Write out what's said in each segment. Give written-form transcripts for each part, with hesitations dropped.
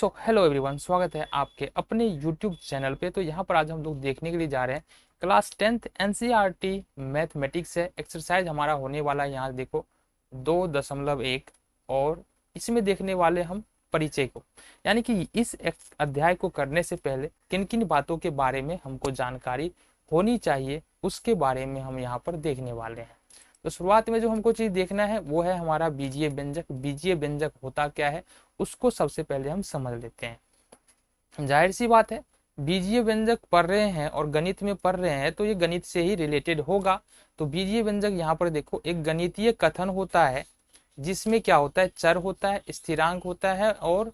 Hello everyone, स्वागत है आपके अपने यूट्यूब चैनल पे। तो यहाँ पर आज हम लोग देखने के लिए जा रहे हैं क्लास 10th एनसीईआरटी मैथमेटिक्स है। एक्सरसाइज हमारा होने वाला है, यहाँ देखो 2.1 और इसमें देखने वाले हम परिचय को, यानी कि इस अध्याय को करने से पहले किन किन बातों के बारे में हमको जानकारी होनी चाहिए उसके बारे में हम यहाँ पर देखने वाले हैं। तो शुरुआत में जो हमको चीज देखना है वो है हमारा बीजीय व्यंजक। बीजीय व्यंजक होता क्या है उसको सबसे पहले हम समझ लेते हैं। जाहिर सी बात है, बीजीय व्यंजक पढ़ रहे हैं और गणित में पढ़ रहे हैं तो ये गणित से ही रिलेटेड होगा। तो बीजीय व्यंजक यहाँ पर देखो एक गणितीय कथन होता है जिसमें क्या होता है, चर होता है, स्थिरांक होता है और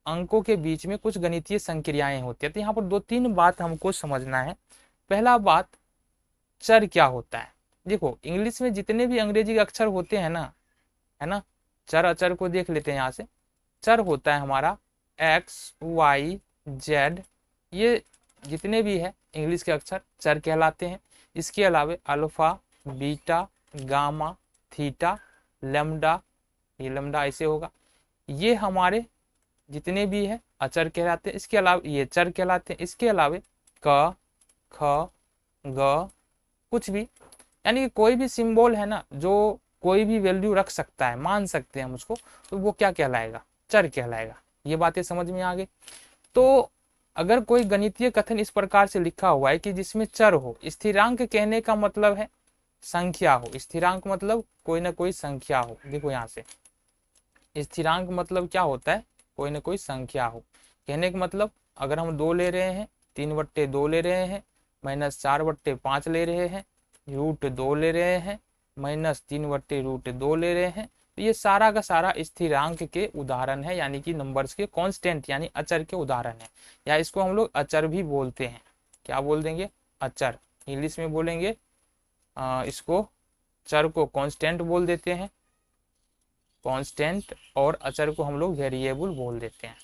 अंकों के बीच में कुछ गणितीय संक्रियाएं होती है। तो यहाँ पर दो तीन बात हमको समझना है। पहला बात, चर क्या होता है। देखो इंग्लिश में जितने भी अंग्रेजी के अक्षर होते हैं ना, है ना, चर अचर को देख लेते हैं। यहाँ से चर होता है हमारा एक्स वाई जेड, ये जितने भी है इंग्लिश के अक्षर चर कहलाते हैं। इसके अलावा alpha beta gamma theta lambda, ये लैम्डा ऐसे होगा, ये हमारे जितने भी है अचर कहलाते हैं। इसके अलावा ये चर कहलाते हैं। इसके अलावा क ख ग कुछ भी, यानी कि कोई भी सिंबल है ना जो कोई भी वैल्यू रख सकता है, मान सकते हैं हम उसको, तो वो क्या कहलाएगा, चर कहलाएगा। ये बातें समझ में आ गई। तो अगर कोई गणितीय कथन इस प्रकार से लिखा हुआ है कि जिसमें चर हो, स्थिरांक कहने का मतलब है संख्या हो। स्थिरांक मतलब कोई ना कोई संख्या हो। देखो यहाँ से स्थिरांक मतलब क्या होता है, कोई ना कोई संख्या हो। कहने का मतलब अगर हम 2 ले रहे हैं, 3/2 ले रहे हैं, -4/5 ले रहे हैं, √2 ले रहे हैं, -3/√2 ले रहे हैं, तो ये सारा का सारा स्थिरांक के उदाहरण है, यानी कि नंबर्स के कांस्टेंट यानी अचर के उदाहरण है। या इसको हम लोग अचर भी बोलते हैं। क्या बोल देंगे, अचर। इंग्लिश में बोलेंगे इसको, चर को कांस्टेंट बोल देते हैं, कांस्टेंट, और अचर को हम लोग वेरिएबल बोल देते हैं।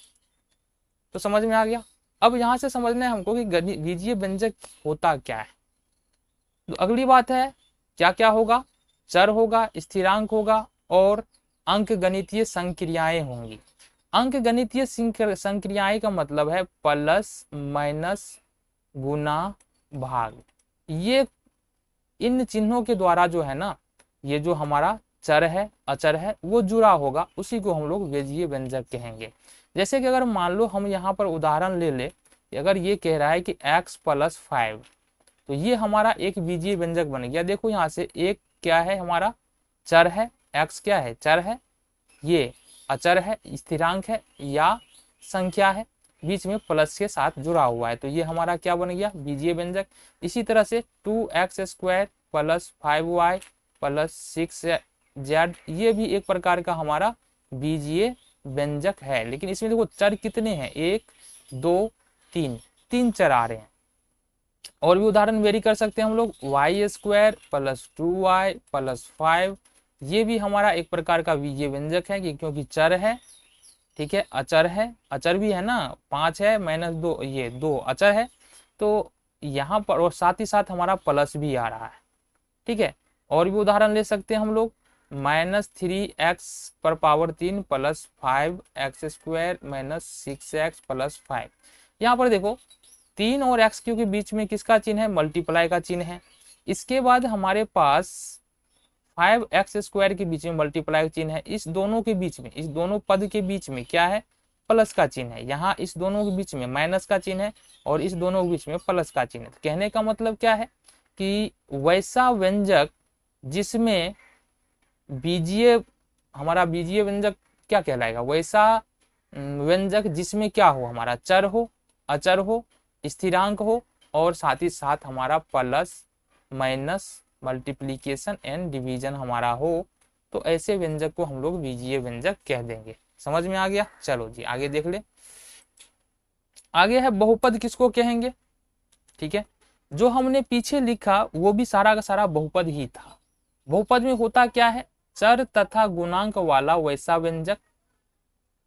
तो समझ में आ गया। अब यहाँ से समझना है हमको कि बीजीय व्यंजक होता क्या है। तो अगली बात है क्या क्या होगा, चर होगा, स्थिरांक होगा और अंक गणितीय संक्रियाएं होंगी। अंक गणितीय संक्रियाएं का मतलब है प्लस माइनस गुना भाग। ये इन चिन्हों के द्वारा जो है ना, ये जो हमारा चर है अचर है वो जुड़ा होगा, उसी को हम लोग बीजीय व्यंजक कहेंगे। जैसे कि अगर मान लो हम यहाँ पर उदाहरण ले ले, अगर ये कह रहा है कि x + 5, तो ये हमारा एक बीजीय व्यंजक बन गया। देखो यहाँ से एक क्या है, हमारा चर है, x क्या है, चर है, ये अचर है, स्थिरांक है या संख्या है, बीच में प्लस के साथ जुड़ा हुआ है, तो ये हमारा क्या बन गया, बीजीय व्यंजक। इसी तरह से 2x² + 5y + 6z, ये भी एक प्रकार का हमारा बीजीय व्यंजक है। लेकिन इसमें देखो चर कितने हैं, 1 2 3, 3 चर आ रहे हैं। और भी उदाहरण वेरी कर सकते हैं हम लोग, y² + 2y + 5, ये भी हमारा एक प्रकार का बीजीय व्यंजक है क्योंकि चर है, ठीक है, अचर है, अचर भी है ना, 5 है -2, ये 2 अचर है, तो यहाँ पर और साथ ही साथ हमारा प्लस भी आ रहा है, ठीक है। और भी उदाहरण ले सकते हैं हम लोग, -3x पर पावर 3 + 5x² - 6x + 5। यहाँ पर देखो 3 और x क्यू के बीच में किसका चिन्ह है, मल्टीप्लाई का चिन्ह है। इसके बाद हमारे पास 5x² के बीच में मल्टीप्लाई का चिन्ह है। इस दोनों के बीच में, इस दोनों पद के बीच में क्या है, प्लस का चिन्ह है। यहाँ इस दोनों के बीच में माइनस का चिन्ह है और इस दोनों के बीच में प्लस का चिन्ह है। कहने का मतलब क्या है कि वैसा व्यंजक जिसमें बीजीय, हमारा बीजीय व्यंजक क्या कहलाएगा, वैसा व्यंजक जिसमें क्या हो, हमारा चर हो, अचर हो, स्थिरांक हो और साथ ही साथ हमारा plus minus multiplication and division हमारा हो, तो ऐसे व्यंजक को हम लोग बीजीय व्यंजक कह देंगे। समझ में आ गया। चलो जी आगे देख ले। आगे है बहुपद, किसको कहेंगे, ठीक है। जो हमने पीछे लिखा वो भी सारा का सारा बहुपद ही था। बहुपद में होता क्या है, चर तथा गुणांक वाला वैसा व्यंजक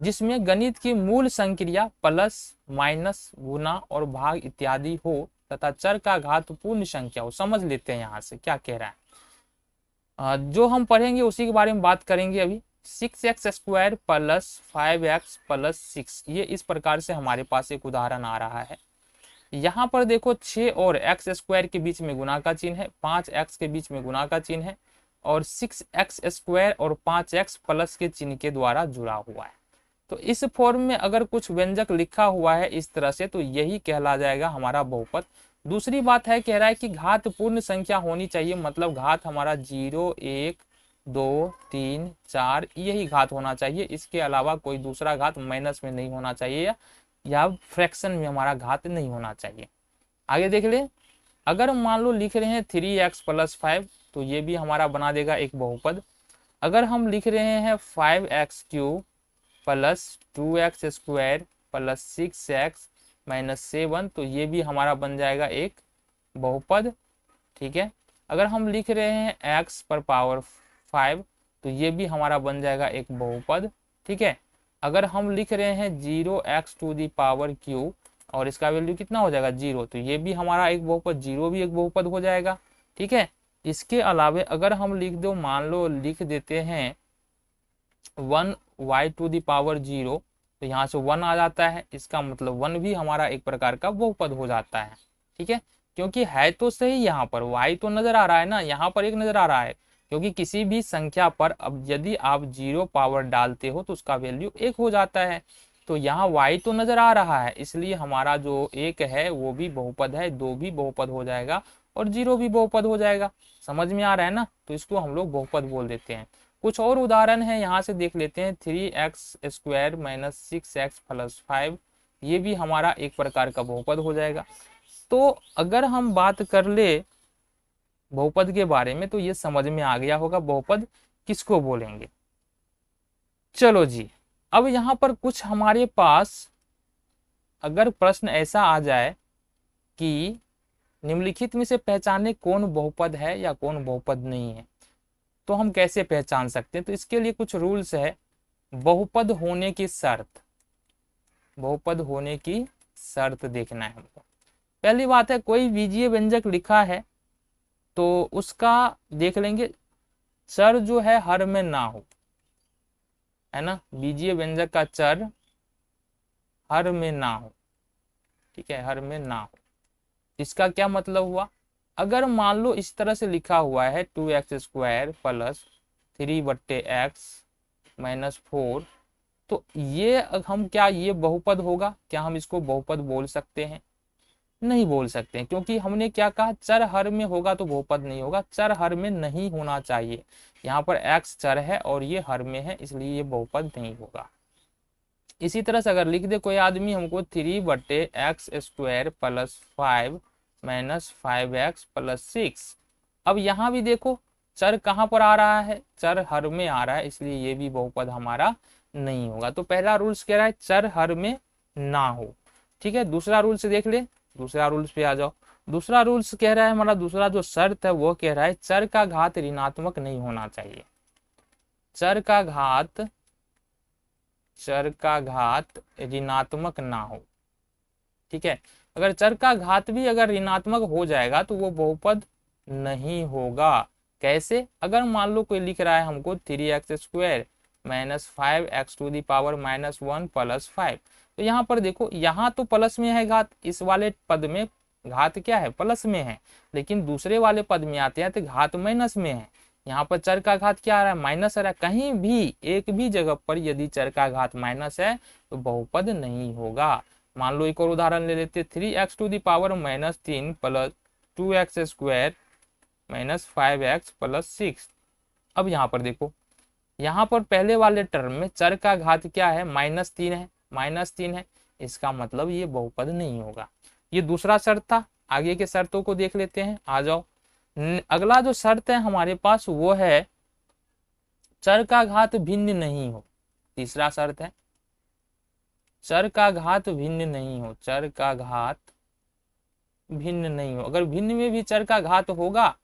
जिसमें गणित की मूल संक्रिया प्लस माइनस गुना और भाग इत्यादि हो तथा चर का घात पूर्ण संख्या हो। समझ लेते हैं यहाँ से क्या कह रहा है। जो हम पढ़ेंगे उसी के बारे में बात करेंगे अभी। 6x² प्लस 5x प्लस 6, ये इस प्रकार से हमारे पास एक उदाहरण आ रहा है। यहाँ पर देखो 6 और x² के बीच में गुना का चिन्ह है, 5x के बीच में गुना का चिन्ह है, और 6x² और 5x प्लस के चिन्ह के द्वारा जुड़ा हुआ है। तो इस फॉर्म में अगर कुछ व्यंजक लिखा हुआ है इस तरह से, तो यही कहला जाएगा हमारा बहुपद। दूसरी बात है, कह रहा है कि घात पूर्ण संख्या होनी चाहिए, मतलब घात हमारा 0, 1, 2, 3, 4 यही घात होना चाहिए। इसके अलावा कोई दूसरा घात माइनस में नहीं होना चाहिए या फ्रैक्शन में हमारा घात नहीं होना चाहिए। आगे देख ले, अगर मान लो लिख रहे हैं 3x प्लस 5, तो ये भी हमारा बना देगा एक बहुपद। अगर हम लिख रहे हैं 5x³ plus 2x² plus 6x minus 7, तो ये भी हमारा बन जाएगा एक बहुपद। ठीक है, अगर हम लिख रहे हैं x पर पावर 5, तो ये भी हमारा बन जाएगा एक बहुपद। ठीक है, अगर हम लिख रहे हैं 0x⁴ और इसका वैल्यू कितना हो जाएगा 0, तो ये भी हमारा एक बहुपद, 0 भी एक बहुपद हो जाएगा। ठीक है, इसके अलावे अगर हम लिख दो, मान लो लिख देते हैं 1y⁴, तो यहाँ से 1 आ जाता है, इसका मतलब 1 भी हमारा एक प्रकार का बहुपद हो जाता है। ठीक है, क्योंकि है तो सही, यहाँ पर y तो नजर आ रहा है ना, यहाँ पर एक नजर आ रहा है, क्योंकि किसी भी संख्या पर अब यदि आप 0 पावर डालते हो तो उसका वैल्यू 1 हो जाता है। तो यहाँ y तो नजर आ रहा है, इसलिए हमारा जो 1 है वो भी बहुपद है, 2 भी बहुपद हो जाएगा और 0 भी बहुपद हो जाएगा। समझ में आ रहा है ना, तो इसको हम लोग बहुपद बोल देते हैं। कुछ और उदाहरण है, यहाँ से देख लेते हैं 3x² माइनस 6x प्लस 5, ये भी हमारा एक प्रकार का बहुपद हो जाएगा। तो अगर हम बात कर ले बहुपद के बारे में, तो ये समझ में आ गया होगा बहुपद किसको बोलेंगे। चलो जी, अब यहाँ पर कुछ हमारे पास अगर प्रश्न ऐसा आ जाए कि निम्नलिखित में से पहचाने कौन बहुपद है या कौन बहुपद नहीं है, तो हम कैसे पहचान सकते हैं। तो इसके लिए कुछ रूल्स है। बहुपद होने की शर्त, बहुपद होने की शर्त देखना है हमको। पहली बात है, कोई बीजीय व्यंजक लिखा है तो उसका देख लेंगे चर जो है हर में ना हो, है ना, बीजीय व्यंजक का चर हर में ना हो। ठीक है, हर में ना हो, इसका क्या मतलब हुआ। अगर मान लो इस तरह से लिखा हुआ है 2x² प्लस 3/x माइनस 4, तो ये हम क्या ये बहुपद होगा, क्या हम इसको बहुपद बोल सकते हैं? नहीं बोल सकते हैं, क्योंकि हमने क्या कहा, चर हर में होगा तो बहुपद नहीं होगा, चर हर में नहीं होना चाहिए। यहाँ पर x चर है और ये हर में है, इसलिए ये बहुपद नहीं होगा। इसी तरह से अगर लिख दे कोई आदमी हमको 3/x² plus 5 minus 5x plus 6, अब यहाँ भी देखो चर कहाँ पर आ रहा है, चर हर में आ रहा है, इसलिए ये भी बहुपद हमारा नहीं होगा। तो पहला रूल्स कह रहा है चर हर में ना हो। ठीक है, दूसरा रूल्स देख ले, दूसरा रूल्स पे आ जाओ। दूसरा रूल्स कह रहा है हमारा, दूसरा जो शर्त है वो कह रहा है चर का घात ऋणात्मक नहीं होना चाहिए। चर का घात ऋणात्मक ना हो। ठीक है, अगर चर का घात भी अगर ऋणात्मक हो जाएगा तो वो बहुपद नहीं होगा। कैसे? अगर मान लो कोई लिख रहा है हमको 3x² माइनस 5x⁴ प्लस 5, तो यहाँ पर देखो, यहाँ तो प्लस में है घात, इस वाले पद में घात क्या है, प्लस में है, लेकिन दूसरे वाले पद में आते हैं तो घात माइनस में है। यहाँ पर चर का घात क्या आ रहा है, माइनस आ रहा है। कहीं भी एक भी जगह पर यदि चर का घात माइनस है तो बहुपद नहीं होगा। मान लो एक और उदाहरण ले लेते, 3x⁻³ plus 2x² minus 5x plus 6। अब यहाँ पर देखो, यहाँ पर पहले वाले टर्म में चर का घात क्या है, -3 है, -3 है, इसका मतलब ये बहुपद नहीं होगा। ये दूसरा शर्त था। आगे के शर्तों को देख लेते हैं, आ जाओ। अगला जो शर्त है हमारे पास वो है चर का घात भिन्न नहीं हो। तीसरा शर्त है चर का घात भिन्न नहीं हो, चर का घात भिन्न नहीं हो। अगर भिन्न में भी चर का घात होगा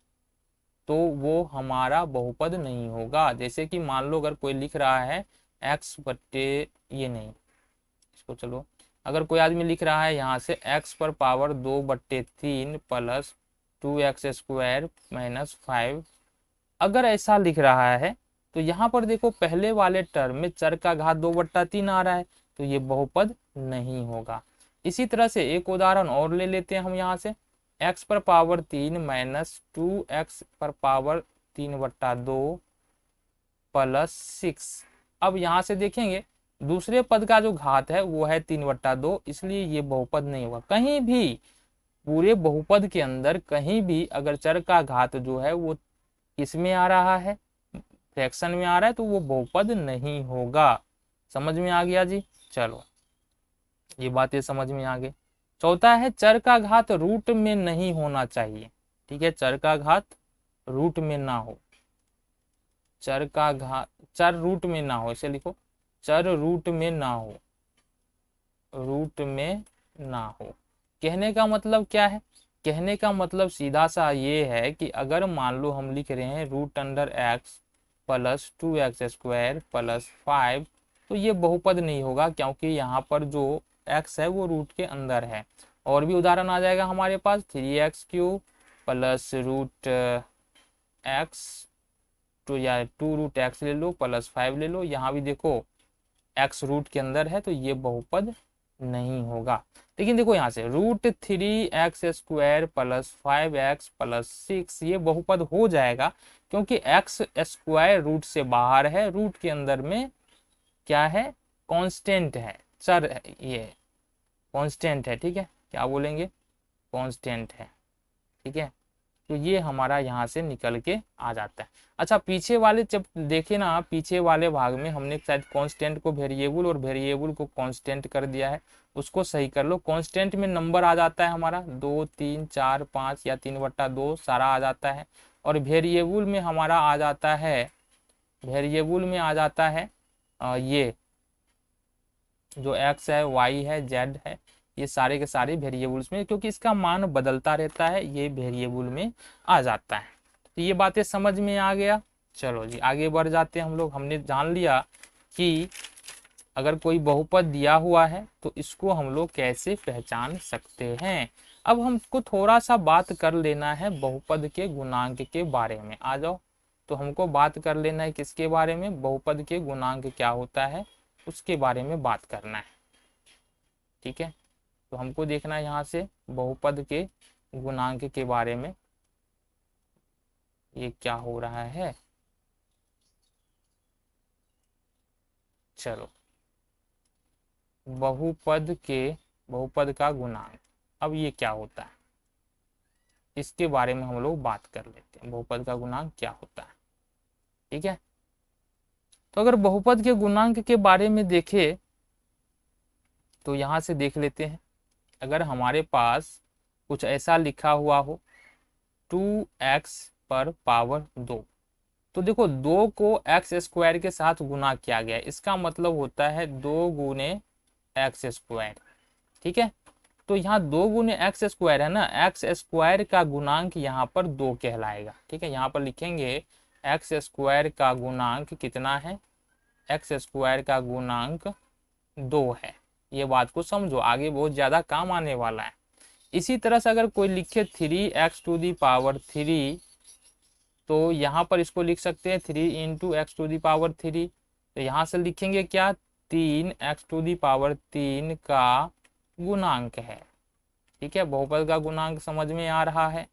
तो वो हमारा बहुपद नहीं होगा। जैसे कि मान लो अगर कोई लिख रहा है x बट्टे, ये नहीं, इसको चलो, अगर कोई आदमी लिख रहा है यहाँ से x पर पावर 2/3 प्लस 2x² माइनस 5, अगर ऐसा लिख रहा है तो यहाँ पर देखो पहले वाले टर्म में चर का घात 2/3 आ रहा है, तो ये बहुपद नहीं होगा। इसी तरह से एक उदाहरण और ले लेते हैं हम यहाँ से, x पर पावर 3 माइनस 2x पर पावर 3/2 प्लस 6। अब यहाँ से देखेंगे दूसरे पद का जो घात है वो है 3/2, इसलिए ये बहुपद नहीं होगा। कहीं भी पूरे बहुपद के अंदर कहीं भी अगर चर का घात जो है वो किसमें आ रहा है, फ्रैक्शन में आ रहा है, तो वो बहुपद नहीं होगा। समझ में आ गया जी। चलो ये बातें समझ में आ गई। चौथा है चर का घात रूट में नहीं होना चाहिए। ठीक है, चर का घात रूट में ना हो, चर का घात चर रूट में ना हो, इसे लिखो चर रूट में ना हो, रूट में ना हो। कहने का मतलब क्या है, कहने का मतलब सीधा सा ये है कि अगर मान लो हम लिख रहे हैं √x प्लस 2x² प्लस 5, तो ये बहुपद नहीं होगा, क्योंकि यहाँ पर जो x है वो रूट के अंदर है। और भी उदाहरण आ जाएगा हमारे पास, 3x³ प्लस √x, तो या 2√x ले लो प्लस 5 ले लो, यहाँ भी देखो x रूट के अंदर है, तो ये बहुपद नहीं होगा। लेकिन देखो यहाँ से √3x² प्लस 5x प्लस 6 ये बहुपद हो जाएगा, क्योंकि x² रूट से बाहर है, रूट के अंदर में क्या है, कांस्टेंट है, चर है, ये कांस्टेंट है। ठीक है, क्या बोलेंगे, कांस्टेंट है। ठीक है, तो ये हमारा यहाँ से निकल के आ जाता है। अच्छा, पीछे वाले जब देखे ना, पीछे वाले भाग में हमने शायद कांस्टेंट को वेरिएबल और वेरिएबल को कांस्टेंट कर दिया है, उसको सही कर लो। कांस्टेंट में नंबर आ जाता है हमारा 2, 3, 4, 5 या 3/2 सारा आ जाता है, और वेरिएबल में हमारा आ जाता है, वेरिएबल में आ जाता है ये जो x है, y है, z है, ये सारे के सारे वेरिएबल्स में, क्योंकि इसका मान बदलता रहता है, ये वेरिएबल में आ जाता है। तो ये बातें समझ में आ गया। चलो जी आगे बढ़ जाते हैं हम लोग। हमने जान लिया कि अगर कोई बहुपद दिया हुआ है तो इसको हम लोग कैसे पहचान सकते हैं। अब हमको थोड़ा सा बात कर लेना है बहुपद के गुणांक के बारे में। आ जाओ, तो हमको बात कर लेना है किसके बारे में, बहुपद के गुणांक क्या होता है उसके बारे में बात करना है। ठीक है, तो हमको देखना है यहाँ से बहुपद के गुणांक के बारे में, ये क्या हो रहा है। चलो, बहुपद का गुणांक, अब ये क्या होता है इसके बारे में हम लोग बात कर लेते हैं, बहुपद का गुणांक क्या होता है। ठीक है, तो अगर बहुपद के गुणांक के बारे में देखें तो यहाँ से देख लेते हैं। अगर हमारे पास कुछ ऐसा लिखा हुआ हो 2x पर पावर 2, तो देखो 2 को x² के साथ गुना किया गया, इसका मतलब होता है 2 गुने x²। ठीक है, तो यहाँ 2 गुने x² है ना, x² का गुणांक यहाँ पर 2 कहलाएगा। ठीक है, यहाँ पर लिखेंगे x² का गुणांक कितना है, x² का गुणांक 2 है। ये बात को समझो, आगे बहुत ज्यादा काम आने वाला है। इसी तरह से अगर कोई लिखे 3x⁻3, तो यहाँ पर इसको लिख सकते हैं 3 × x⁻3, तो यहाँ से लिखेंगे क्या, 3x⁻3 का गुणांक है। ठीक है, बहुपद का गुणांक समझ में आ रहा है।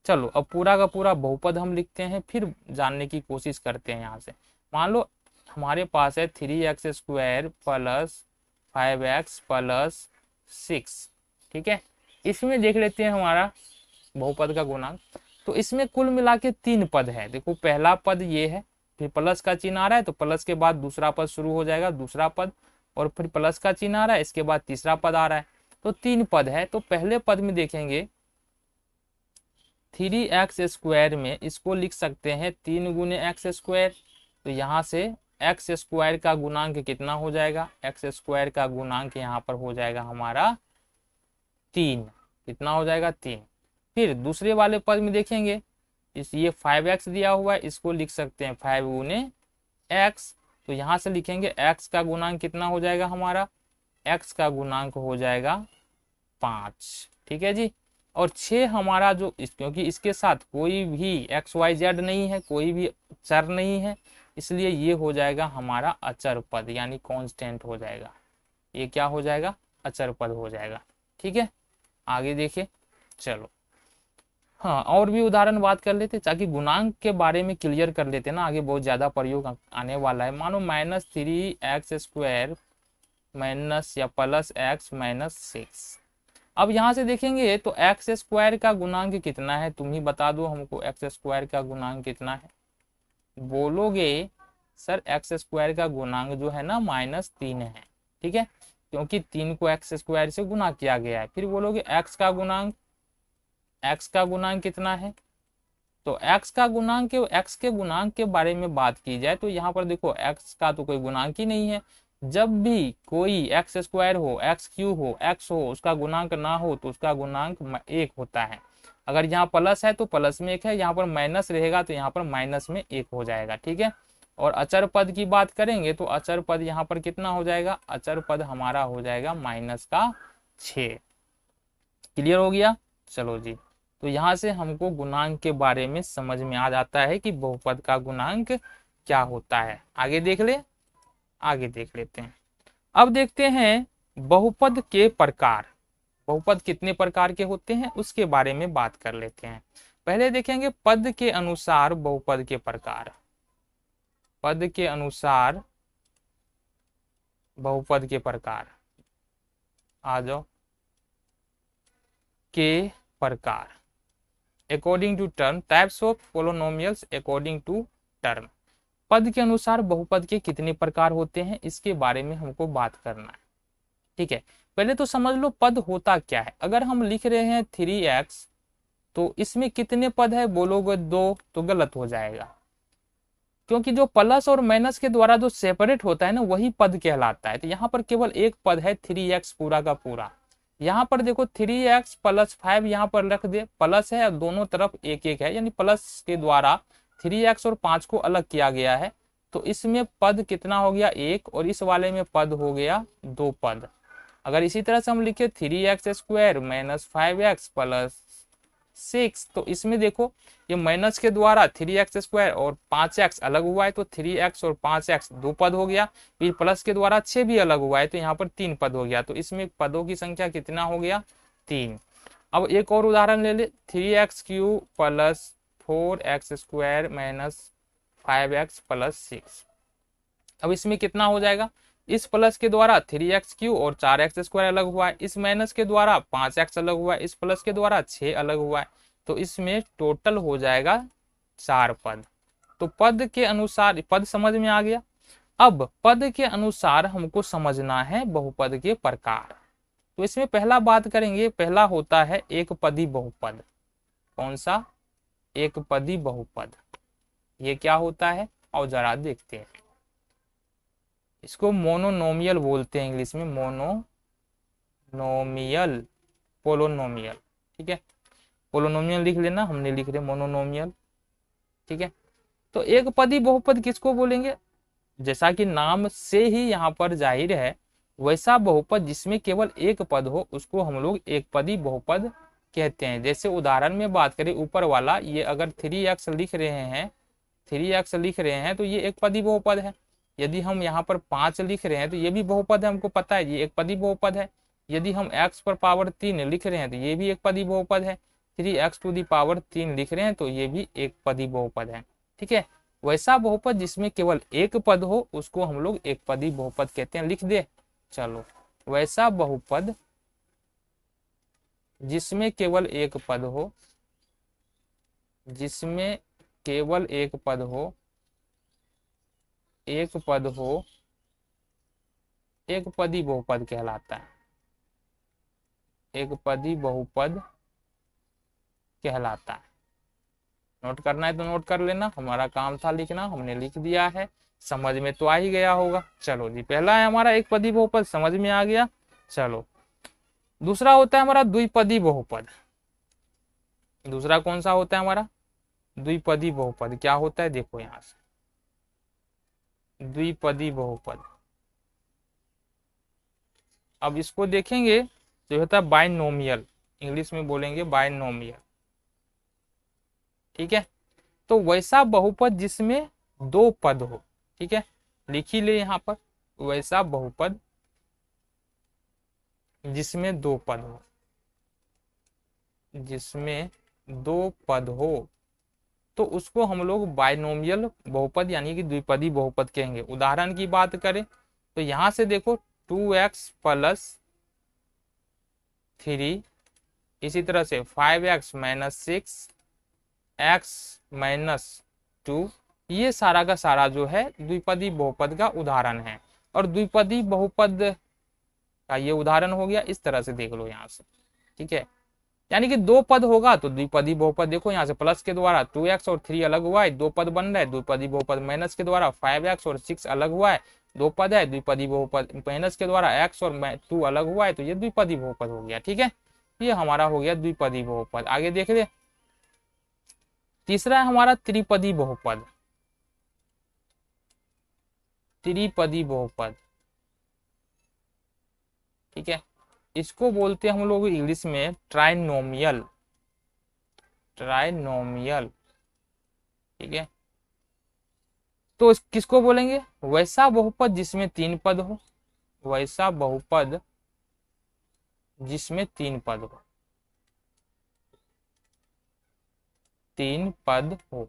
चलो अब पूरा का पूरा बहुपद हम लिखते हैं, फिर जानने की कोशिश करते हैं। यहाँ से मान लो हमारे पास है 3x² प्लस 5x प्लस 6। ठीक है, इसमें देख लेते हैं हमारा बहुपद का गुणांक। तो इसमें कुल मिला के 3 पद है। देखो पहला पद ये है, फिर प्लस का चिन्ह आ रहा है, तो प्लस के बाद दूसरा पद शुरू हो जाएगा, दूसरा पद, और फिर प्लस का चिन्ह आ रहा है, इसके बाद तीसरा पद आ रहा है, तो 3 पद है। तो पहले पद में देखेंगे 3x² में इसको लिख सकते हैं 3 गुने x², तो यहाँ से x² का गुणांक कितना हो जाएगा, x² का गुणांक यहाँ पर हो जाएगा हमारा 3। कितना हो जाएगा, 3। फिर दूसरे वाले पद में देखेंगे ये 5x दिया हुआ है, इसको लिख सकते हैं 5 गुने x, तो यहाँ से लिखेंगे x का गुणांक कितना हो जाएगा हमारा, x का गुणांक हो जाएगा 5। ठीक है जी, और 6 हमारा जो क्योंकि इसके साथ कोई भी x y z नहीं है, कोई भी चर नहीं है, इसलिए ये हो जाएगा हमारा अचर पद यानी कांस्टेंट हो जाएगा। ये क्या हो जाएगा? अचर पद हो जाएगा। ठीक है, आगे देखिए। चलो हाँ, और भी उदाहरण बात कर लेते ताकि गुणांक के बारे में क्लियर कर लेते ना, आगे बहुत ज्यादा प्रयोग आने वाला है। मानो -3x² माइनस या +x-6। अब यहाँ से देखेंगे तो x² का गुणांक कितना है, तुम ही बता दो हमको x² का गुणांक कितना है। बोलोगे सर x² का गुणांक जो है ना -3 है। ठीक है, क्योंकि 3 को x² से गुना किया गया है। फिर बोलोगे x का गुणांक कितना है, तो x का गुणांक x के गुणांक के बारे में बात की जाए तो यहाँ पर देखो x का तो कोई गुणांक ही नहीं है। जब भी कोई x² हो, x³ हो, x हो, उसका गुणांक ना हो तो उसका गुणांक 1 होता है। अगर यहाँ प्लस है तो प्लस में 1 है, यहाँ पर माइनस रहेगा तो यहाँ पर माइनस में 1 हो जाएगा। ठीक है, और अचर पद की बात करेंगे तो अचर पद यहाँ पर कितना हो जाएगा, अचर पद हमारा हो जाएगा -6। क्लियर हो गया? चलो जी, तो यहाँ से हमको गुणांक के बारे में समझ में आ जाता है कि बहुपद का गुणांक क्या होता है। आगे देख लेते हैं। अब देखते हैं बहुपद के प्रकार। बहुपद कितने प्रकार के होते हैं उसके बारे में बात कर लेते हैं। पहले देखेंगे पद के अनुसार बहुपद के प्रकार। पद के अनुसार बहुपद के प्रकार, आ जाओ, के प्रकार according to term, types of polynomials according to term. पद के अनुसार बहुपद के कितने प्रकार होते हैं इसके बारे में हमको बात करना है। ठीक है, पहले तो समझ लो पद होता क्या है। अगर हम लिख रहे हैं 3x तो इसमें कितने पद है, बोलोगे 2 तो गलत हो जाएगा, क्योंकि जो प्लस और माइनस के द्वारा जो सेपरेट होता है ना वही पद कहलाता है। तो यहाँ पर केवल एक पद है 3x पूरा का पूरा। यहाँ पर देखो 3x + 5 यहाँ पर रख दे, प्लस है और दोनों तरफ 1-1 है, यानी प्लस के द्वारा 3x और 5 को अलग किया गया है। तो इसमें पद कितना हो गया, 1, और इस वाले में पद हो गया 2 पद। अगर इसी तरह से हम लिखे 3x² - 5x + 6 तो इसमें देखो ये माइनस के द्वारा 3x² और 5x अलग हुआ है तो 3x और 5x 2 पद हो गया। फिर प्लस के द्वारा 6 भी अलग हुआ है तो यहाँ पर 3 पद हो गया। तो इसमें पदों की संख्या कितना हो गया, 3। अब एक और उदाहरण ले ले, 3x³ + 4x² - 5x + 6। अब इसमें कितना हो जाएगा, इस प्लस के द्वारा 3x³ और 4x² अलग हुआ है, इस माइनस के द्वारा 5x अलग हुआ है, इस प्लस के द्वारा 6 अलग हुआ है। तो इसमें टोटल हो जाएगा 4 पद। तो पद के अनुसार, पद समझ में आ गया। अब पद के अनुसार हमको समझना है बहुपद के प्रकार। तो इसमें पहला बात करेंगे, पहला होता है एक पदी बहुपद। कौन सा, एक पदी बहुपद। ये क्या होता है और जरा देखते हैं। इसको मोनोनोमियल बोलते हैं इंग्लिश में, मोनोनोमियल, पोलोनोमियल। ठीक है, पोलोनोमियल लिख लेना, हमने लिख रहे मोनोनोमियल। ठीक है, तो एक पदी बहुपद किसको बोलेंगे, जैसा कि नाम से ही यहाँ पर जाहिर है वैसा बहुपद जिसमें केवल एक पद हो उसको हम लोग एक पदी बहुपद कहते हैं। जैसे उदाहरण में बात करें ऊपर वाला, ये अगर 3x लिख रहे हैं, 3x लिख रहे हैं तो ये एक पदी बहुपद है। यदि हम यहाँ पर 5 लिख रहे हैं तो ये भी बहुपद है, हमको पता है ये एक पदी बहुपद है। यदि हम x पर पावर 3 लिख रहे हैं तो ये भी एक पदी बहुपद है। 3x⁻³ लिख रहे हैं तो ये भी एक पदी बहुपद है। ठीक है, वैसा बहुपद जिसमें केवल एक पद हो उसको हम लोग एक पदी बहुपद कहते हैं। लिख दे, चलो, वैसा बहुपद जिसमें केवल एक पद हो, जिसमें केवल एक पद हो, एक पद हो, एक पदी बहुपद कहलाता है। एक पदी बहुपद कहलाता है। नोट करना है तो नोट कर लेना, हमारा काम था लिखना, हमने लिख दिया है, समझ में तो आ ही गया होगा। चलो जी, पहला है हमारा एक पदी बहुपद, समझ में आ गया। चलो, दूसरा होता है हमारा द्विपदी बहुपद। दूसरा कौन सा होता है हमारा, द्विपदी बहुपद। क्या होता है, देखो यहां से, द्विपदी बहुपद। अब इसको देखेंगे तो होता है बाइनोमियल, इंग्लिश में बोलेंगे बाइनोमियल। ठीक है, तो वैसा बहुपद जिसमें दो पद हो। ठीक है, लिख ही ले यहाँ पर, वैसा बहुपद जिसमें दो पद हो, जिसमें दो पद हो, तो उसको हम लोग बाइनोमियल बहुपद यानी कि द्विपदी बहुपद कहेंगे। उदाहरण की बात करें तो यहां से देखो 2x प्लस 3, इसी तरह से 5x माइनस 6, x माइनस 2, ये सारा का सारा जो है द्विपदी बहुपद का उदाहरण है। और द्विपदी बहुपद का ये उदाहरण हो गया, इस तरह से देख लो यहाँ से। ठीक है, यानी कि दो पद होगा तो द्विपदी बहुपद, देखो यहाँ से प्लस के द्वारा 2x और 3 अलग हुआ है, दो पद बन रहा है द्विपदी बहुपद। माइनस के द्वारा 5x और 6 अलग हुआ है, दो पद है द्विपदी बहुपद। माइनस के द्वारा x और 2 अलग हुआ है, तो ये द्विपदी बहुपद हो गया। ठीक है, ये हमारा हो गया द्विपदी बहुपद। आगे देख ले, तीसरा है हमारा त्रिपदी बहुपद। त्रिपदी बहुपद, ठीक है, इसको बोलते हैं हम लोग इंग्लिश में ट्राइनोमियल। ट्राइनोमियल, ठीक है, तो किसको बोलेंगे? वैसा बहुपद जिसमें तीन पद हो, वैसा बहुपद जिसमें तीन पद हो, तीन पद हो।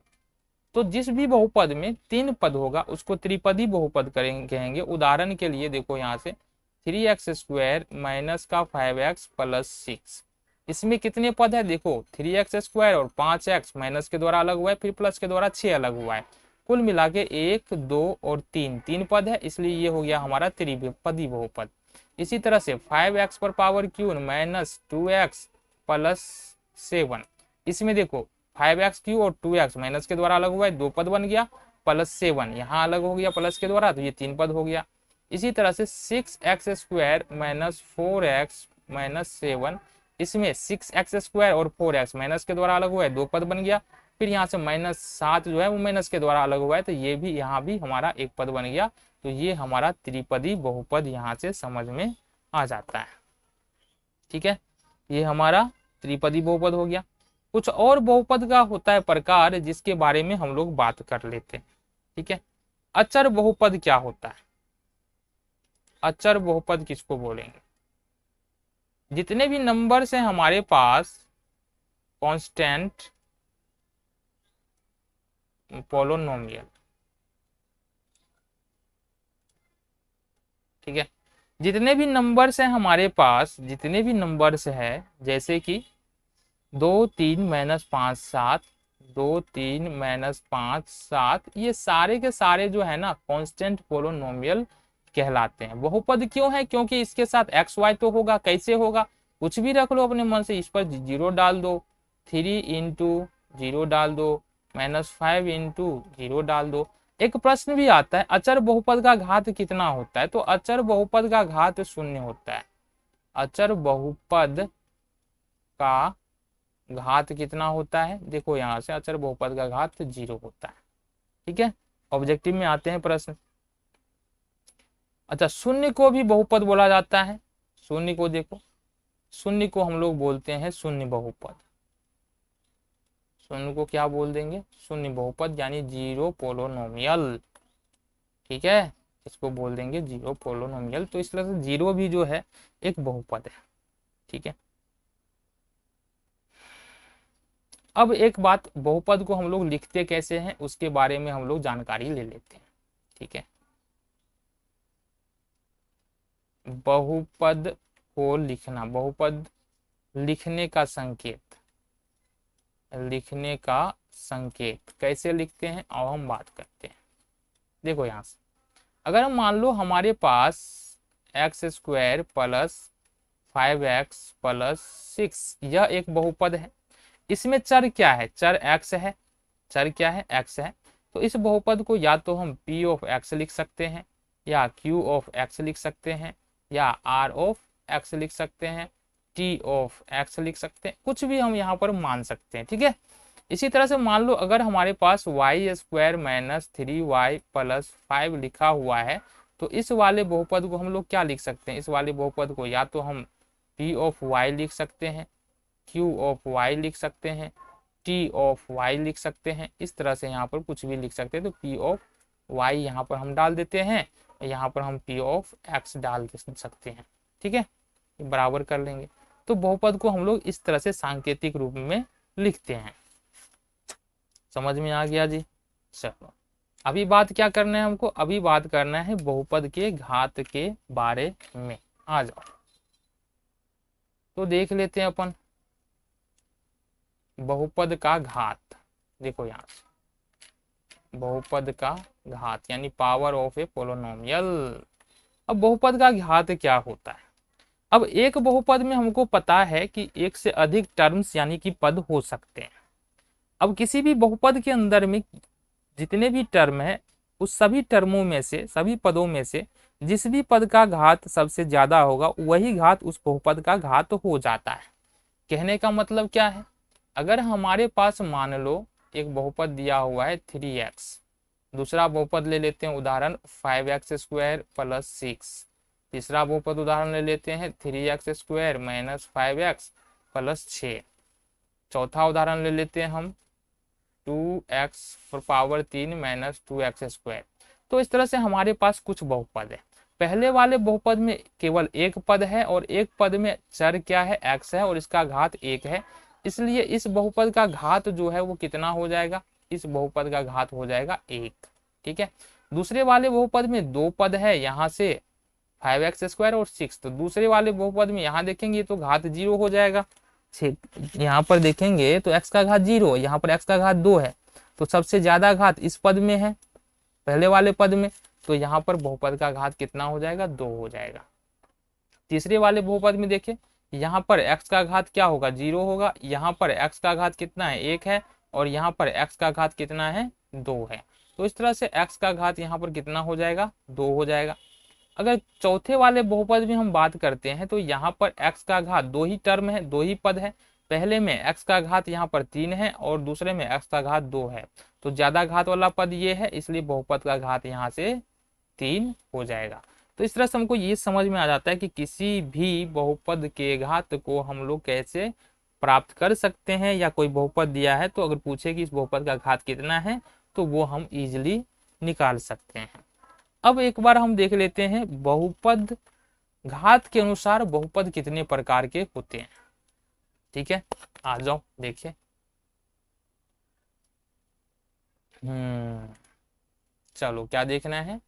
तो जिस भी बहुपद में तीन पद होगा उसको त्रिपदी बहुपद कहेंगे। उदाहरण के लिए देखो यहाँ से 3x² माइनस का 5x प्लस 6, इसमें कितने पद है? देखो 3x² और 5x माइनस के द्वारा अलग हुआ है, फिर प्लस के द्वारा 6 अलग हुआ है, कुल मिला के 1 2 और 3, तीन पद है, इसलिए ये हो गया हमारा त्रिपदी बहुपद। इसी तरह से 5x पर power cube minus 2x plus 7, इसमें देखो 5x³ और 2x माइनस के द्वारा अलग हुआ है, दो पद बन गया, प्लस 7 यहाँ अलग हो गया प्लस के द्वारा, तो ये तीन पद हो गया। इसी तरह से 6x² माइनस 4x माइनस 7, इसमें 6x² और 4x माइनस के द्वारा अलग हुआ है, दो पद बन गया, फिर यहाँ से -7 जो है वो माइनस के द्वारा अलग हुआ है, तो ये भी यहाँ भी हमारा एक पद बन गया। तो ये हमारा त्रिपदी बहुपद यहाँ से समझ में आ जाता है। ठीक है, ये हमारा त्रिपदी बहुपद हो गया। कुछ और बहुपद का होता है प्रकार जिसके बारे में हम लोग बात कर लेते हैं। ठीक है, अचर बहुपद क्या होता है? अचर बहुपद किसको बोलेंगे? जितने भी नंबर्स हैं हमारे पास कांस्टेंट पोलोनोमियल, ठीक है, जितने भी नंबर्स हैं हमारे पास, जितने भी नंबर्स है, जैसे कि 2 3 माइनस 5 7, 2 3 माइनस 5 7, ये सारे के सारे जो है ना कांस्टेंट पोलोनोमियल कहलाते हैं। बहुपद क्यों है? क्योंकि इसके साथ एक्स वाई तो होगा। कैसे होगा? कुछ भी रख लो अपने मन से, इस पर 0 डाल दो, 3 इंटू 0 डाल दो, -5 इंटू 0 डाल दो। एक प्रश्न भी आता है अचर बहुपद का घात कितना होता है? तो अचर बहुपद का घात 0 होता है। अचर बहुपद का घात कितना होता है? देखो यहाँ से अचर बहुपद का घात 0 होता है। ठीक है, ऑब्जेक्टिव में आते हैं प्रश्न। अच्छा, शून्य को भी बहुपद बोला जाता है। शून्य को देखो, शून्य को हम लोग बोलते हैं शून्य बहुपद। शून्य को क्या बोल देंगे? शून्य बहुपद, यानी जीरो पोलोनोमियल। ठीक है, इसको बोल देंगे जीरो पोलोनोमियल। तो इस तरह से जीरो भी जो है एक बहुपद है। ठीक है, अब एक बात, बहुपद को हम लोग लिखते कैसे हैं उसके बारे में हम लोग जानकारी ले लेते हैं। ठीक है, बहुपद को लिखना, बहुपद लिखने का संकेत, लिखने का संकेत कैसे लिखते हैं अब हम बात करते हैं। देखो यहाँ से अगर हम मान लो हमारे पास x² प्लस 5x प्लस 6 यह एक बहुपद है। इसमें चर क्या है? चर x है। चर क्या है? x है। तो इस बहुपद को या तो हम p ऑफ x लिख सकते हैं, या q ऑफ x लिख सकते हैं, या r ऑफ x लिख सकते हैं, t ऑफ x लिख सकते हैं, कुछ भी हम यहाँ पर मान सकते हैं। ठीक है, इसी तरह से मान लो अगर हमारे पास y² माइनस 3y प्लस 5 लिखा हुआ है, तो इस वाले बहुपद को हम लोग क्या लिख सकते हैं? इस वाले बहुपद को या तो हम p ऑफ y लिख सकते हैं, q ऑफ y लिख सकते हैं, टी ऑफ वाई लिख सकते हैं, इस तरह से यहाँ पर कुछ भी लिख सकते हैं। तो पी ऑफ वाई यहाँ पर हम डाल देते हैं, यहाँ पर हम पी ऑफ एक्स डाल सकते हैं। ठीक है, बराबर कर लेंगे। तो बहुपद को हम लोग इस तरह से सांकेतिक रूप में लिखते हैं। समझ में आ गया जी? चलो अभी बात क्या करना है हमको, अभी बात करना है बहुपद के घात के बारे में। आ जाओ तो देख लेते हैं अपन बहुपद का घात। देखो यहाँ से बहुपद का घात यानी पावर ऑफ ए पोलिनोमियल। अब बहुपद का घात क्या होता है? अब एक बहुपद में हमको पता है कि एक से अधिक टर्म्स यानी कि पद हो सकते हैं। अब किसी भी बहुपद के अंदर में जितने भी टर्म है उस सभी टर्मों में से, सभी पदों में से जिस भी पद का घात सबसे ज्यादा होगा वही घात उस बहुपद का घात हो जाता है। कहने का मतलब क्या है, अगर हमारे पास मान लो एक बहुपद दिया हुआ है 3x, दूसरा बहुपद ले लेते हैं उदाहरण 5x² + 6, तीसरा बहुपद उदाहरण ले लेते हैं 3x² - 5x + 6, चौथा उदाहरण ले लेते हैं हम 2x⁻³ - 2x²। तो इस तरह से हमारे पास कुछ बहुपद है। पहले वाले बहुपद में केवल एक पद है और एक पद में चर क्या है, x है और इसका घात 1 है, इसलिए इस बहुपद का घात जो है वो कितना हो जाएगा, इस बहुपद का घात हो जाएगा 1। ठीक है, दूसरे वाले बहुपद में दो पद है, यहाँ से 5x² और 6, तो दूसरे वाले बहुपद में यहाँ देखेंगे तो घात 0 हो जाएगा। यहाँ पर देखेंगे तो x का घात 0, यहाँ पर x का घात 2 है, तो सबसे ज्यादा घात इस पद में है, पहले वाले पद में, तो यहाँ पर बहुपद का घात कितना हो जाएगा, 2 हो जाएगा। तीसरे वाले बहुपद में देखिए यहाँ पर x का घात क्या होगा, 0 होगा, यहाँ पर x का घात कितना है, 1 है, और यहाँ पर x का घात कितना है, 2 है। तो इस तरह से x का घात यहाँ पर कितना हो जाएगा, 2 हो जाएगा। अगर चौथे वाले बहुपद में हम बात करते हैं तो यहाँ पर x का घात 2 ही टर्म है, 2 ही पद है, पहले में x का घात यहाँ पर 3 है और दूसरे में x का घात 2 है, तो ज्यादा घात वाला पद ये है, इसलिए बहुपद का घात यहाँ से 3 हो जाएगा। तो इस तरह से हमको ये समझ में आ जाता है कि किसी भी बहुपद के घात को हम लोग कैसे प्राप्त कर सकते हैं, या कोई बहुपद दिया है तो अगर पूछे कि इस बहुपद का घात कितना है तो वो हम इजिली निकाल सकते हैं। अब एक बार हम देख लेते हैं बहुपद घात के अनुसार बहुपद कितने प्रकार के होते हैं। ठीक है, आ जाओ देखिए। चलो क्या देखना है,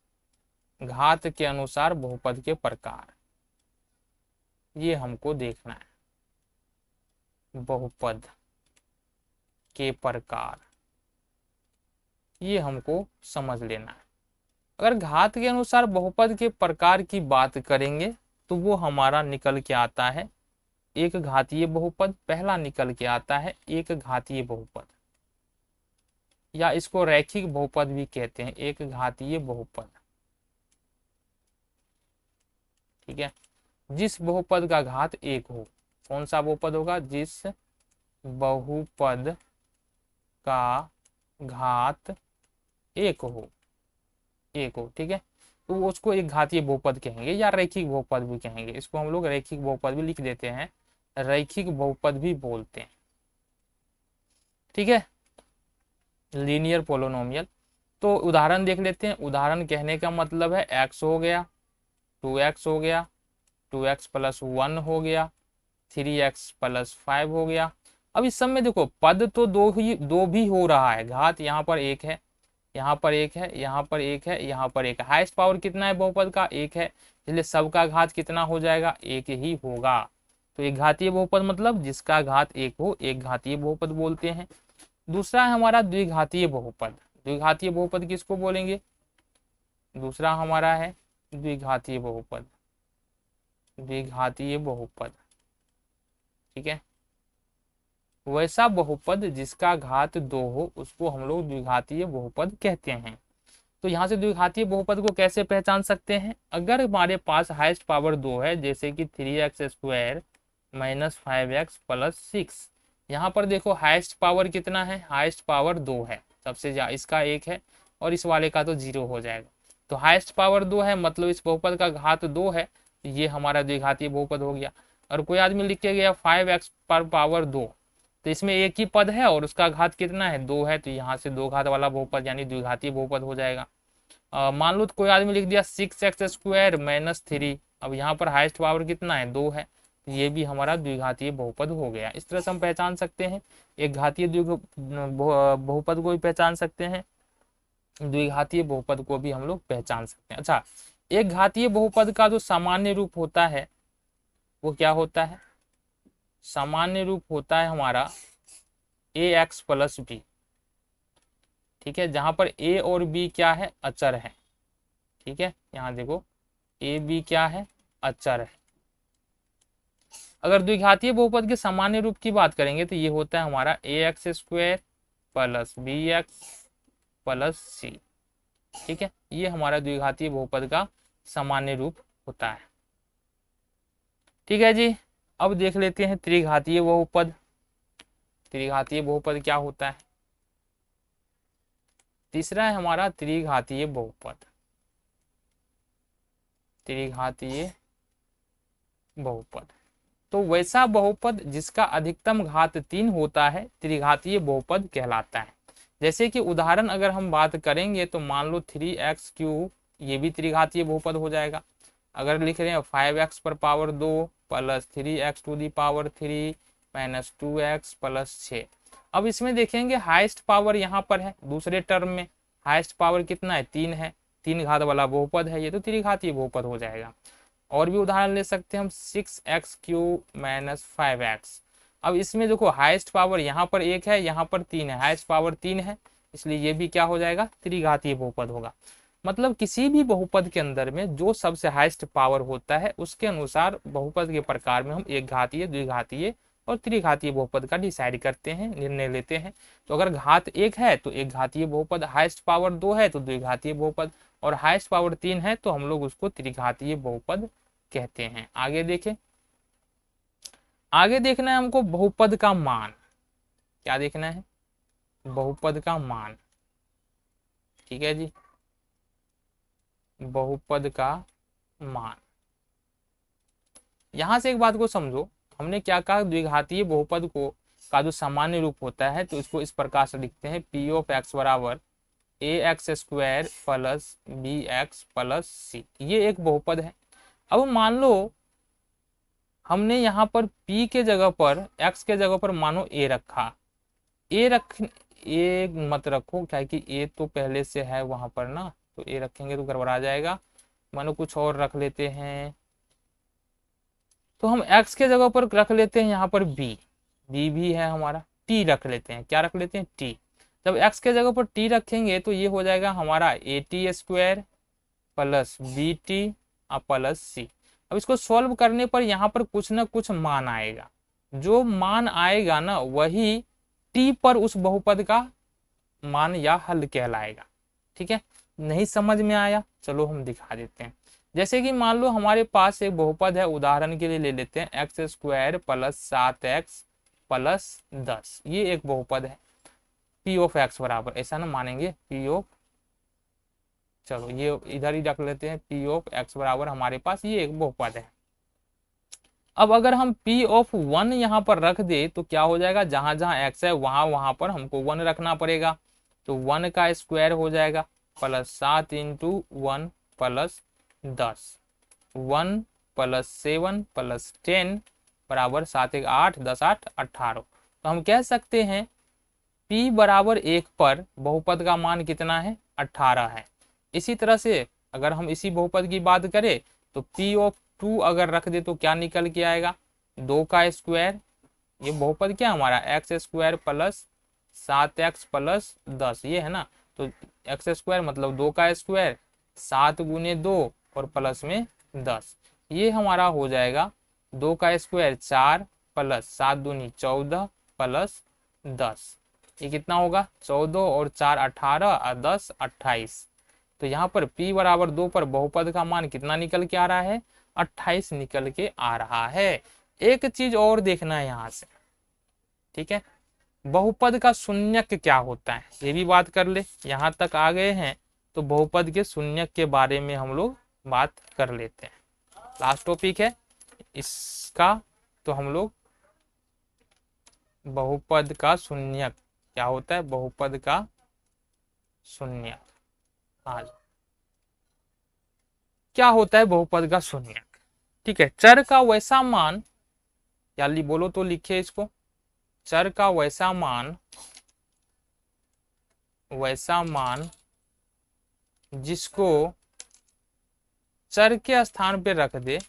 घात के अनुसार बहुपद के प्रकार, ये हमको देखना है। बहुपद के प्रकार ये हमको समझ लेना है। अगर घात के अनुसार बहुपद के प्रकार की बात करेंगे तो वो हमारा निकल के आता है एक घातीय बहुपद, पहला निकल के आता है एक घातीय बहुपद, या इसको रैखिक बहुपद भी कहते हैं, एक घातीय बहुपद। ठीक है, जिस बहुपद का घात 1 हो। कौन सा बहुपद होगा, जिस बहुपद का घात 1 हो, 1 हो। ठीक है, तो उसको एक घातीय बहुपद कहेंगे या रैखिक बहुपद भी कहेंगे, इसको हम लोग रैखिक बहुपद भी लिख देते हैं, रैखिक बहुपद भी बोलते हैं। ठीक है, लीनियर पोलिनोमियल। तो उदाहरण देख लेते हैं। उदाहरण कहने का मतलब है x हो गया, 2x हो गया, 2x + 1 हो गया, 3x + 5 हो गया। अब इस सब में देखो पद तो दो भी हो रहा है, घात यहाँ पर 1 है, यहाँ पर 1 है, यहाँ पर 1 है, यहाँ पर 1 है। हाईएस्ट पावर कितना है बहुपद का, 1 है, इसलिए सबका घात कितना हो जाएगा, 1 ही होगा। तो एक घातीय बहुपद मतलब जिसका घात 1 हो, एक घातीय बहुपद बोलते हैं। दूसरा है हमारा द्विघातीय बहुपद। द्विघातीय बहुपद किसको बोलेंगे, दूसरा हमारा है द्विघातीय बहुपद, द्विघातीय बहुपद। ठीक है, वैसा बहुपद जिसका घात 2 हो उसको हम लोग द्विघातीय बहुपद कहते हैं। तो यहाँ से द्विघातीय बहुपद को कैसे पहचान सकते हैं, अगर हमारे पास हाईएस्ट पावर 2 है, जैसे कि 3x² - 5x + 6, यहाँ पर देखो हाईएस्ट पावर कितना है, हाईएस्ट पावर 2 है, सबसे ज्यादा इसका 1 है और इस वाले का तो 0 हो जाएगा। तो हाईएस्ट पावर 2 है मतलब इस बहुपद का घात 2 है, ये हमारा द्विघातीय बहुपद हो गया। और कोई आदमी लिख के गया 5x पर पावर 2, तो इसमें एक ही पद है और उसका घात कितना है, 2 है, तो यहाँ से 2 घात वाला बहुपद यानी द्विघातीय बहुपद हो जाएगा। मान लो तो कोई आदमी लिख दिया 6x² - 3। अब यहाँ पर हाईएस्ट पावर कितना है, 2 है, तो ये भी हमारा द्विघातीय बहुपद हो गया। इस तरह से हम पहचान सकते हैं, एक घातीय बहुपद को भी पहचान सकते हैं, द्विघातीय बहुपद को भी हम लोग पहचान सकते हैं। अच्छा, एक घातीय बहुपद का जो सामान्य रूप होता है वो क्या होता है, सामान्य रूप होता है हमारा ax + b। ठीक है, जहां पर a और b क्या है, अचर है। ठीक है, यहाँ देखो a b क्या है, अचर है। अगर द्विघातीय बहुपद के सामान्य रूप की बात करेंगे तो ये होता है हमारा ax² + bx + c। ठीक है, ये हमारा द्विघातीय बहुपद का सामान्य रूप होता है। ठीक है जी, अब देख लेते हैं त्रिघातीय बहुपद। त्रिघातीय बहुपद क्या होता है, तीसरा है हमारा त्रिघातीय बहुपद। त्रिघातीय बहुपद तो वैसा बहुपद जिसका अधिकतम घात 3 होता है त्रिघातीय बहुपद कहलाता है। जैसे कि उदाहरण अगर हम बात करेंगे तो मान लो 3x3, ये भी त्रिघातीय बहुपद हो जाएगा। अगर लिख रहे हैं 5x⁻2 + 3x⁻3 - 2x + 6। अब इसमें देखेंगे हाईएस्ट पावर यहाँ पर है, दूसरे टर्म में हाईएस्ट पावर कितना है, 3 है, 3 घात वाला बहुपद है, ये तो त्रिघातीय बहुपद हो जाएगा। और भी उदाहरण ले सकते हैं हम 6x³ - 5x। अब इसमें देखो हाईएस्ट पावर यहाँ पर 1 है, यहाँ पर 3 है, हाईएस्ट पावर 3 है, इसलिए ये भी क्या हो जाएगा, त्रिघातीय बहुपद होगा। मतलब किसी भी बहुपद के अंदर में जो सबसे हाईएस्ट पावर होता है उसके अनुसार बहुपद के प्रकार में हम एक घातीय, द्विघातीय और त्रिघातीय बहुपद का डिसाइड करते हैं, निर्णय लेते हैं। तो अगर घात 1 है तो एक घातीय बहुपद, हाईएस्ट पावर 2 है तो द्विघातीय बहुपद, और हाईएस्ट पावर 3 है तो हम लोग उसको त्रिघातीय बहुपद कहते हैं। आगे देखें, आगे देखना है हमको बहुपद का मान। क्या देखना है, बहुपद का मान। ठीक है जी, बहुपद का मान। यहां से एक बात को समझो, हमने क्या कहा, द्विघातीय बहुपद को का जो सामान्य रूप होता है तो इसको इस प्रकार से लिखते हैं P(x) = ax² + bx + c। ये एक बहुपद है। अब मान लो हमने यहाँ पर P के जगह पर, x के जगह पर मानो a रखा, a मत रखो, क्या कि a तो पहले से है वहां पर ना, तो a रखेंगे तो गड़बड़ा जाएगा। मानो कुछ और रख लेते हैं, तो हम x के जगह पर रख लेते हैं यहाँ पर b भी है हमारा, t रख लेते हैं, क्या रख लेते हैं, t। जब x के जगह पर t रखेंगे तो ये हो जाएगा हमारा at² + bt + c। अब इसको सॉल्व करने पर यहाँ पर कुछ ना कुछ मान आएगा, जो मान आएगा ना वही t पर उस बहुपद का मान या हल कहलाएगा। ठीक है, नहीं समझ में आया, चलो हम दिखा देते हैं। जैसे कि मान लो हमारे पास एक बहुपद है, उदाहरण के लिए ले लेते हैं x² + 7x + 10। ये एक बहुपद है, P(x) बराबर, ऐसा ना मानेंगे P, चलो ये इधर ही रख लेते हैं, P(x) बराबर हमारे पास ये एक बहुपद है। अब अगर हम P(1) यहाँ पर रख दे तो क्या हो जाएगा, जहां जहां x है वहां पर हमको 1 रखना पड़ेगा, तो 1 का स्क्वायर हो जाएगा +7 × 1 + 10, 1 + 7 + 10 बराबर 7 × 8, 10 × 8 = 18। तो हम कह सकते हैं P बराबर 1 पर बहुपद का मान कितना है, 18 है। इसी तरह से अगर हम इसी बहुपद की बात करें तो P(2) अगर रख दे तो क्या निकल के आएगा, 2 का स्क्वायर, ये बहुपद क्या हमारा x² + 7x + 10, ये है ना, तो x² मतलब 2 का स्क्वायर, 7 × 2 और प्लस में 10, ये हमारा हो जाएगा 2 का स्क्वायर 4 + 7 दूनी 14 + 10, ये कितना होगा, 14 और 4 18 और 10 28। तो यहाँ पर P बराबर 2 पर बहुपद का मान कितना निकल के आ रहा है, 28 निकल के आ रहा है। एक चीज और देखना है यहाँ से, ठीक है, बहुपद का शून्यक क्या होता है ये भी बात कर ले। यहाँ तक आ गए हैं तो बहुपद के शून्यक के बारे में हम लोग बात कर लेते हैं, लास्ट टॉपिक है इसका, तो हम लोग बहुपद का शून्यक क्या होता है? बहुपद का शून्यक। हाँ, क्या होता है बहुपद का शून्यक? ठीक है, चर का वैसा मान, या बोलो तो लिखिए इसको, चर का वैसा मान जिसको चर के स्थान पे रख दे,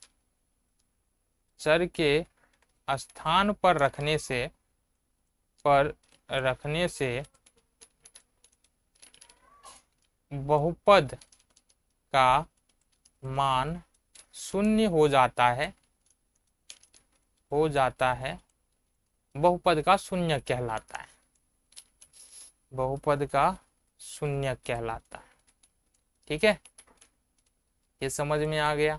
चर के स्थान पर रखने से बहुपद का मान शून्य हो जाता है, बहुपद का शून्य कहलाता है, बहुपद का शून्य कहलाता है। ठीक है, ये समझ में आ गया?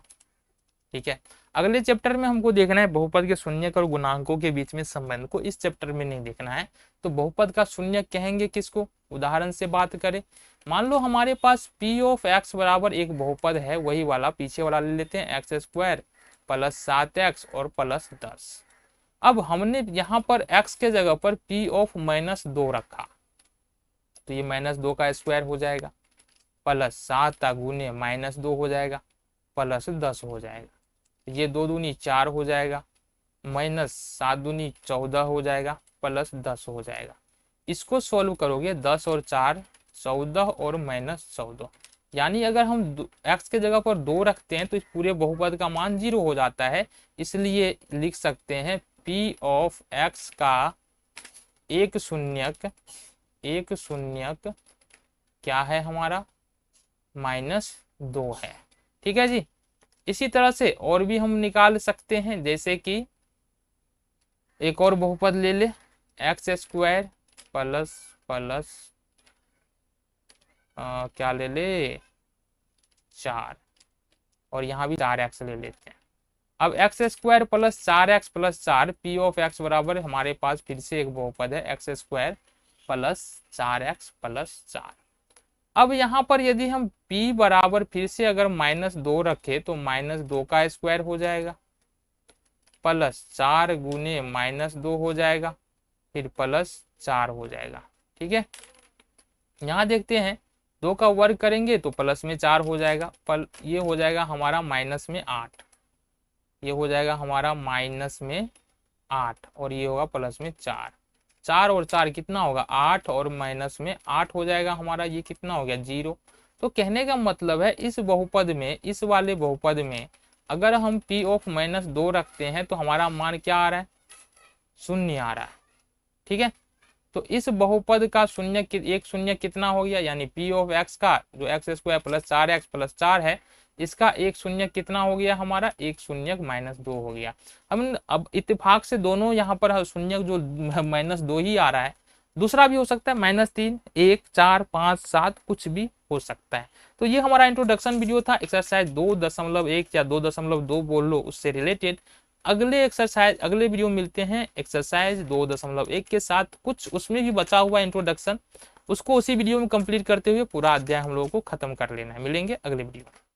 ठीक है, अगले चैप्टर में हमको देखना है बहुपद के शून्यक और गुणांकों के बीच में संबंध को, इस चैप्टर में नहीं देखना है। तो बहुपद का शून्यक कहेंगे किसको? उदाहरण से बात करें, मान लो हमारे पास p ऑफ x बराबर एक बहुपद है, वही वाला पीछे वाला ले लेते हैं, x स्क्वायर प्लस 7x और प्लस 10। अब हमने यहाँ पर x के जगह पर p ऑफ -2 रखा, तो ये -2 का स्क्वायर हो जाएगा, प्लस 7 गुने -2 हो जाएगा, प्लस 10 हो जाएगा, ये 2 दूनी 4 हो जाएगा, -7 दूनी 14 हो जाएगा, प्लस 10 हो जाएगा। इसको सॉल्व करोगे 10 और 4 14 और -14, यानी अगर हम x के जगह पर 2 रखते हैं तो इस पूरे बहुपद का मान 0 हो जाता है। इसलिए लिख सकते हैं p ऑफ x का एक शून्यक क्या है हमारा? -2 है। ठीक है जी, इसी तरह से और भी हम निकाल सकते हैं, जैसे कि एक और बहुपद ले ले, x स्क्वायर प्लस क्या ले ले 4, और यहाँ भी 4x ले लेते हैं। अब x square plus 4x plus 4 p of x बराबर हमारे पास फिर से एक बहुपद है x square plus 4x plus 4। अब यहाँ पर यदि हम p बराबर फिर से अगर -2 रखे तो -2 का स्क्वायर हो जाएगा, प्लस 4 गुने -2 हो जाएगा, फिर प्लस 4 हो जाएगा। ठीक है, यहाँ देखते हैं 2 का वर्ग करेंगे तो प्लस में 4 हो जाएगा, ये हो जाएगा हमारा माइनस में 8, ये हो जाएगा हमारा माइनस में 8 और ये होगा प्लस में 4। 4 और 4 कितना होगा? 8 और माइनस में 8 हो जाएगा हमारा, ये कितना हो गया? 0। तो कहने का मतलब है इस बहुपद में, इस वाले बहुपद में अगर हम p ऑफ -2 रखते हैं तो हमारा मान क्या आ रहा है? शून्य आ रहा है। ठीक है, तो इस बहुपद का शून्य एक शून्य कितना हो गया? यानी p ऑफ x का जो x square plus 4x plus 4 है, इसका एक शून्य कितना हो गया हमारा? एक शून्य -2 हो गया। हम अब इत्तेफाक से दोनों यहाँ पर शून्य जो -2 ही आ रहा है, दूसरा भी हो सकता है -3, 1, 4, 5, 7 कुछ भी हो सकता है। तो ये हमारा इंट्रोडक्शन वीडियो था एक्सरसाइज 2.1 या 2.2 बोल लो उससे रिलेटेड। अगले वीडियो मिलते हैं एक्सरसाइज 2.1 के साथ, कुछ उसमें भी बचा हुआ इंट्रोडक्शन, उसको उसी वीडियो में कंप्लीट करते हुए पूरा अध्याय हम लोगों को खत्म कर लेना है। मिलेंगे अगले वीडियो में।